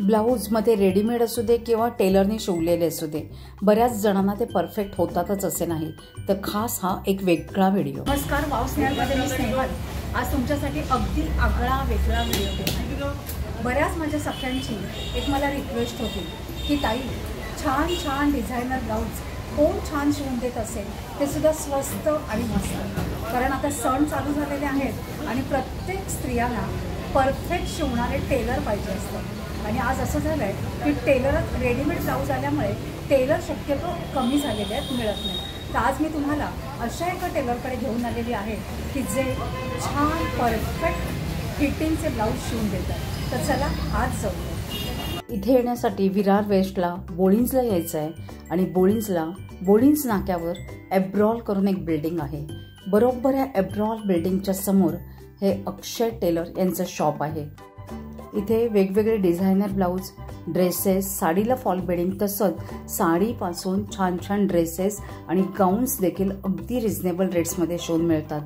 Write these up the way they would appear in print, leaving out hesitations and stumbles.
ब्लाऊजमध्ये readymade असू दे किंवा टेलरने शिवलेले असू दे, बऱ्याच जणांना ते परफेक्ट होतातच असे नाही. तर खास हा एक वेगळा व्हिडिओ. नमस्कार, वाव स्नेहलमध्ये मी स्नेहल आज तुमच्यासाठी अगदी आगळा वेगळा व्हिडिओ घेत आहे. बऱ्याच माझ्या सगळ्यांची एक मला रिक्वेस्ट होती की ताई, छान छान डिझायनर ब्लाऊज कोण छान शिवून देत असेल, ते सुद्धा स्वस्त आणि मस्त. कारण आता सण चालू झालेले आहेत आणि प्रत्येक स्त्रियांना परफेक्ट शिवणारे टेलर पाहिजे असतात. आणि आज असं झालं आहे की टेलर रेडीमेड ब्लाऊज आल्यामुळे टेलर शक्यतो कमी झालेले आहेत, मिळत नाही. तर आज मी तुम्हाला अशा एका टेलरकडे घेऊन आलेली आहे की जे छान परफेक्ट फिटिंगचे ब्लाऊज शिवून देतात. तर चला आज जाऊ. इथे येण्यासाठी विरार वेस्टला बोळिंजला यायचं आहे आणि बोळिंज नाक्यावर एब्रॉल करून एक बिल्डिंग आहे. बरोबर या एब्रॉल बिल्डिंगच्या समोर हे अक्षय टेलर यांचं शॉप आहे. इथे वेगवेगळे डिझायनर ब्लाऊज, ड्रेसेस, साडीला फॉल बेडिंग, तसंच साडीपासून छान छान ड्रेसेस आणि गाऊन्स देखील अगदी रिझनेबल रेट्समध्ये शिवून मिळतात.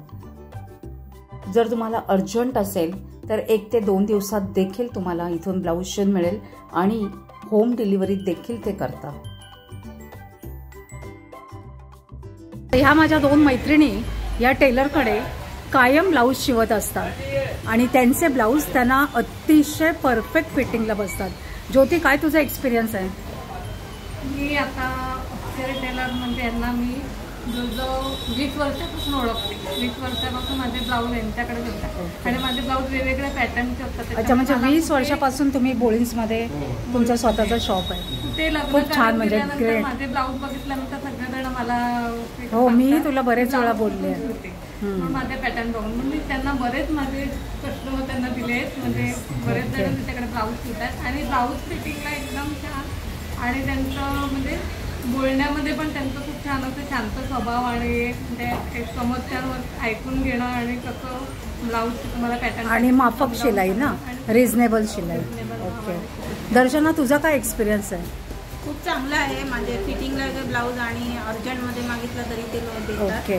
जर तुम्हाला अर्जंट असेल तर 1 ते 2 दिवसात देखील तुम्हाला इथून ब्लाऊज शिवून मिळेल आणि होम डिलिव्हरी देखील ते करतात. ह्या माझ्या 2 मैत्रिणी या टेलरकडे कायम ब्लाऊज शिवत असतात आणि त्यांचे ब्लाऊज त्यांना अतिशय परफेक्ट फिटिंगला बसतात. ज्योती, काय तुझा एक्सपिरियन्स आहे? मी आता अक्षय टेलर म्हणजे यांना मी जवळजवळ 20 वर्षापासून ओळखते. 20 वर्षापासून माझे ब्लाऊज यांच्याकडे होतात आणि माझे ब्लाऊज वेगवेगळ्या पॅटर्नचे असतात. अच्छा, म्हणजे 20 वर्षापासून तुम्ही बोळिंजमध्ये तुमचा स्वतःचा शॉप आहे. ते लग्न छान, म्हणजे ग्रेट. माझे ब्लाऊज बघितल्यानंतर सगळेजण मला हो, मी तुला बरेच वेळा बोलले होते. माझे पॅटर्न बघून मी त्यांना बरेच माझे कस्टमर त्यांना दिले आहेत. म्हणजे बरेच जण त्याच्याकडे ब्लाऊज शिवतात आणि ब्लाऊज फिटिंगला एकदम छान आणि त्यांचं म्हणजे बोलण्यामध्ये पण त्यांचं खूप छान असं शांत स्वभाव आणि म्हणजे समोरच्यावर ऐकून घेणं आणि कसं ब्लाऊज तुम्हाला पॅटर्न आणि माफक शिलाई ना, रिझनेबल शिलाई. ओके. दर्शना, तुझा काय एक्सपिरियन्स आहे? खूप चांगलं आहे. माझे फिटिंगला ब्लाऊज आणि अर्जंटमध्ये मागितलं तरी ते देतात. ओके.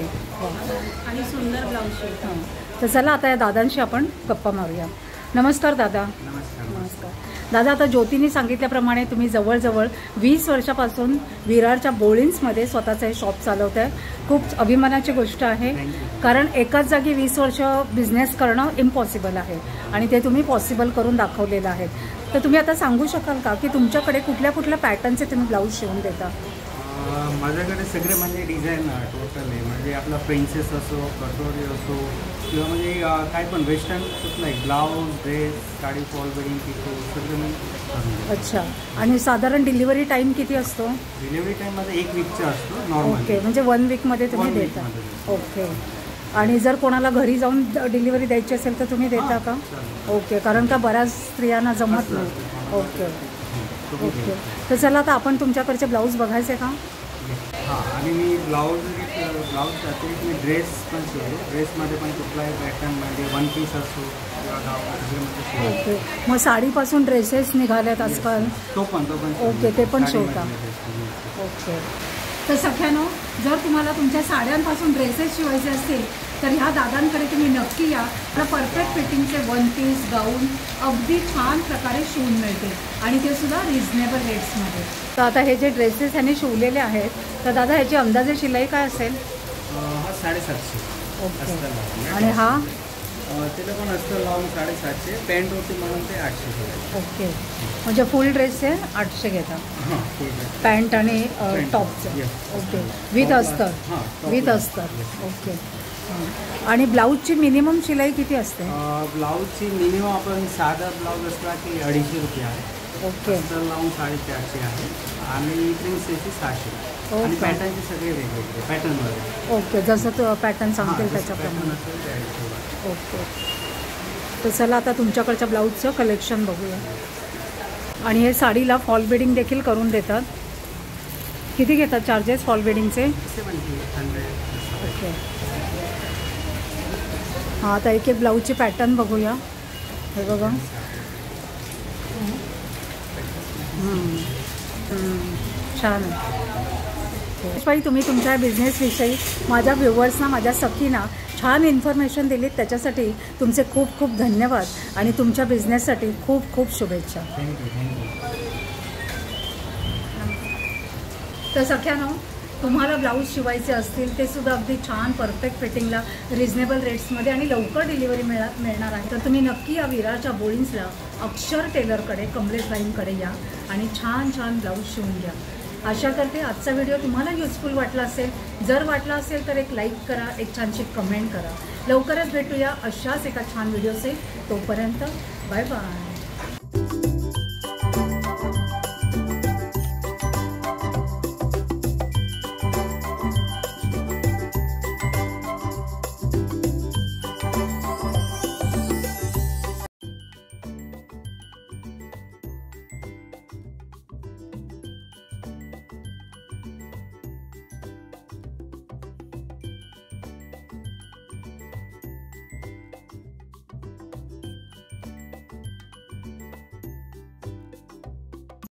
आणि सुंदर ब्लाऊज शिवतात. तर चला आता या दादांशी आपण गप्पा मारूया. नमस्कार दादा. नमस्कार. दादा, आता ज्योतीने सांगितल्याप्रमाणे तुम्ही जवळजवळ 20 वर्षापासून विरारच्या बोळिंजमध्ये स्वतःचं हे शॉप चालवत आहे. खूप अभिमानाची गोष्ट आहे, कारण एकाच जागी 20 वर्ष बिझनेस करणं इम्पॉसिबल आहे आणि ते तुम्ही पॉसिबल करून दाखवलेलं आहे. तर तुम्ही आता सांगू शकाल का की तुमच्याकडे कुठल्या कुठल्या पॅटर्नचे तुम्ही ब्लाऊज शिवून देता? माझ्याकडे सगळे म्हणजे डिझाईन टोटल आहे. म्हणजे आपला प्रिन्सेस असो, कटोरी असो किंवा म्हणजे काय पण वेस्टर्न कुठलाही blouse, dress, sari, fall bedding, picot सगळं मी. अच्छा. आणि साधारण डिलिव्हरी टाईम किती असतो? डिलिव्हरी टाईम माझा 1 वीकचा असतो नॉर्मल. ओके, म्हणजे 1 वीकमध्ये तुम्ही देता. ओके. आणि जर कोणाला घरी जाऊन डिलिव्हरी द्यायची असेल तर तुम्ही देता का? ओके, कारण का बऱ्याच स्त्रियांना जमत नाही. Okay okay. तर चला आता आपण तुमच्याकडचे ब्लाऊज बघायचे का? हां. आणि मी ब्लाऊज अतिरिक्त मी ड्रेस पण शिवतो. ड्रेसमध्ये पण कुठलाही पॅटर्नमध्ये 1 पीस असो किंवा गाव. ओके. मग साडीपासून ड्रेसेस निघाल्यात आजकाल, तो पण. ओके, ते पण शिवता. ओके. तर सगळ्यांनो, जर तुम्हाला तुमच्या साड्यांपासून ड्रेसेस शिवायचे असतील तर ह्या दादांकडे तुम्ही नक्की या. तर परफेक्ट फिटिंगचे 1 पीस, गाऊन अगदी छान प्रकारे शिवून मिळते आणि ते सुद्धा रिझनेबल रेट्समध्ये. तर आता हे जे ड्रेसेस ह्याने शिवलेले आहेत, तर दादा ह्याची अंदाजे शिलाई काय असेल? हा 750. ओके. आणि हा त्याला पण अस्तर लावून 750. पॅन्ट होती म्हणून ते 800. ओके. म्हणजे फुल ड्रेसचे 800 घेता? हां, फुल ड्रेस, पॅन्ट आणि टॉपचं. ओके. विथ अस्तर? विथ अस्तर. ओके. आणि ब्लाऊजची मिनिमम शिलाई किती असते? ब्लाऊजची मिनिमम आपण साधा ब्लाऊज असला की 250 रुपये आहे. ओके. अस्तर लावून 450 आहे आणि प्रिन्सेसची 600. आणि पॅटर्नचे सगळे वेगवेगळे पॅटर्नमध्ये. ओके, जसं तो पॅटर्न सांगतील त्याच्याप्रमाणे. ओके. तर चला आता तुमच्याकडच्या ब्लाऊजचं कलेक्शन बघूया. आणि हे साडीला फॉल बेडिंग देखील करून देतात. किती घेतात चार्जेस फॉल बेडिंगचे? 100. ओके. हां, आता एक एक ब्लाऊजची पॅटर्न बघूया. हे बघा. छान आहे. बाई, तुम्ही तुमच्या बिझनेसविषयी माझ्या व्ह्युअर्सना, माझ्या सखीना छान इन्फॉर्मेशन दिलीत त्याच्यासाठी तुमचे खूप खूप धन्यवाद आणि तुमच्या बिझनेससाठी खूप खूप शुभेच्छा. थँक्यू. तर सख्यानो, तुम्हाला ब्लाऊज शिवायचे असतील ते सुद्धा अगदी छान परफेक्ट फिटिंगला रिजनेबल रेट्समध्ये आणि लवकर डिलिव्हरी मिळणार आहे. तर तुम्ही नक्की या विरारच्या बोळिन्सला अक्षर टेलरकडे, कमलेशबाईंकडे या आणि छान छान ब्लाऊज शिवून घ्या. आशा करते आजचा व्हिडिओ तुम्हाला युजफुल वाटला असेल. जर वाटला असेल तर एक लाईक करा, एक छानशी कमेंट करा. लवकरच भेटूया अशाच एका छान व्हिडिओचे. तोपर्यंत बाय बाय.